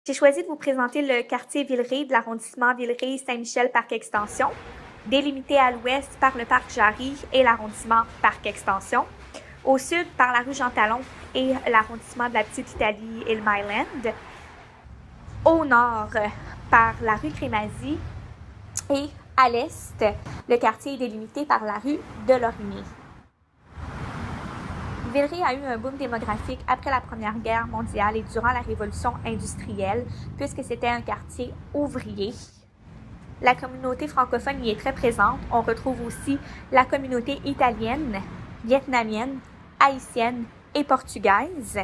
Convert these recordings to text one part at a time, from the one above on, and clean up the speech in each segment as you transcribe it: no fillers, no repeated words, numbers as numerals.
J'ai choisi de vous présenter le quartier Villeray de l'arrondissement Villeray-Saint-Michel-Parc-Extension, délimité à l'ouest par le parc Jarry et l'arrondissement Parc-Extension, au sud par la rue Jean-Talon et l'arrondissement de la Petite-Italie et le Myland, au nord par la rue Crémazie et à l'est, le quartier est délimité par la rue de Lorimier. Villeray a eu un boom démographique après la Première Guerre mondiale et durant la Révolution industrielle, puisque c'était un quartier ouvrier. La communauté francophone y est très présente. On retrouve aussi la communauté italienne, vietnamienne, haïtienne et portugaise.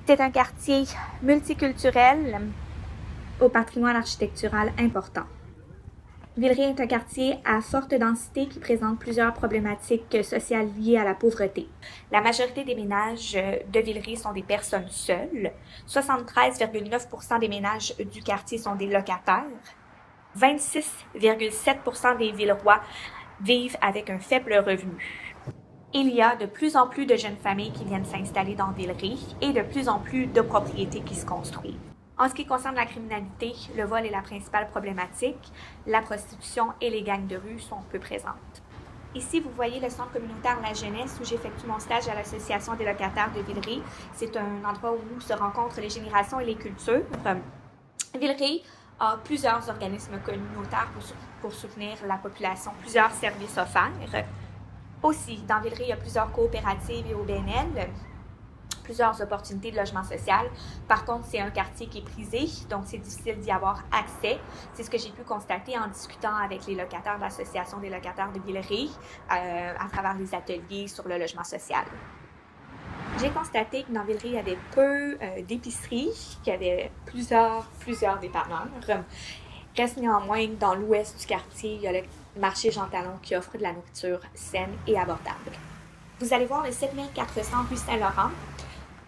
C'est un quartier multiculturel au patrimoine architectural important. Villeray est un quartier à forte densité qui présente plusieurs problématiques sociales liées à la pauvreté. La majorité des ménages de Villeray sont des personnes seules. 73,9% des ménages du quartier sont des locataires. 26,7% des Villerois vivent avec un faible revenu. Il y a de plus en plus de jeunes familles qui viennent s'installer dans Villeray et de plus en plus de propriétés qui se construisent. En ce qui concerne la criminalité, le vol est la principale problématique. La prostitution et les gangs de rue sont peu présentes. Ici, vous voyez le centre communautaire La Jeunesse où j'effectue mon stage à l'Association des locataires de Villeray. C'est un endroit où se rencontrent les générations et les cultures. Villeray a plusieurs organismes communautaires pour soutenir la population, plusieurs services offerts. Aussi, dans Villeray, il y a plusieurs coopératives et OBNL, plusieurs opportunités de logement social. Par contre, c'est un quartier qui est prisé, donc c'est difficile d'y avoir accès. C'est ce que j'ai pu constater en discutant avec les locataires de l'Association des locataires de Villeray à travers les ateliers sur le logement social. J'ai constaté que dans Villeray, il y avait peu d'épiceries, qu'il y avait plusieurs dépanneurs. Reste néanmoins, dans l'ouest du quartier, il y a le marché Jean-Talon qui offre de la nourriture saine et abordable. Vous allez voir le 7400 rue Saint-Laurent.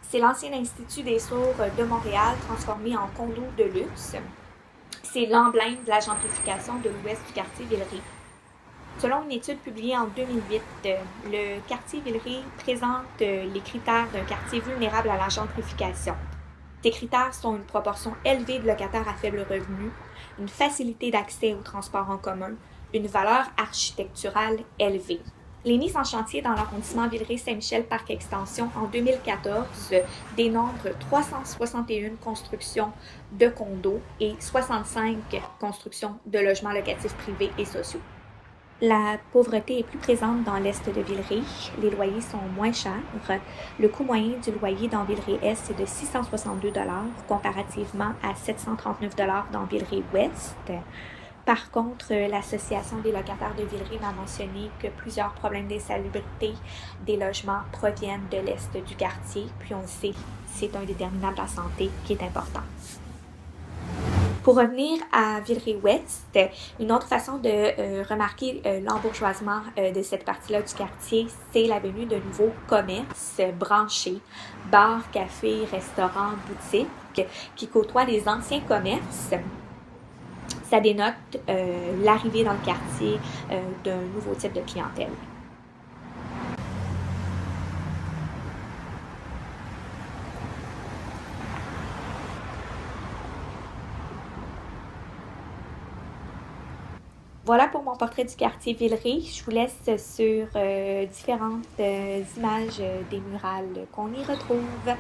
C'est l'ancien Institut des sourds de Montréal transformé en condo de luxe. C'est l'emblème de la gentrification de l'ouest du quartier Villeray. Selon une étude publiée en 2008, le quartier Villeray présente les critères d'un quartier vulnérable à la gentrification. Ces critères sont une proportion élevée de locataires à faible revenu, une facilité d'accès aux transports en commun, une valeur architecturale élevée. Les mises en chantier dans l'arrondissement Villeray-Saint-Michel-Parc-Extension en 2014 dénombrent 361 constructions de condos et 65 constructions de logements locatifs privés et sociaux. La pauvreté est plus présente dans l'est de Villeray. Les loyers sont moins chers. Le coût moyen du loyer dans Villeray-Est est de 662 $ comparativement à 739 $ dans Villeray-Ouest. Par contre, l'Association des locataires de Villeray m'a mentionné que plusieurs problèmes d'insalubrité des logements proviennent de l'est du quartier, puis on le sait, c'est un déterminant de la santé qui est important. Pour revenir à Villeray-Ouest, une autre façon de remarquer l'embourgeoisement de cette partie-là du quartier, c'est la venue de nouveaux commerces branchés, bars, cafés, restaurants, boutiques, qui côtoient les anciens commerces. Ça dénote l'arrivée dans le quartier d'un nouveau type de clientèle. Voilà pour mon portrait du quartier Villeray. Je vous laisse sur différentes images des murales qu'on y retrouve.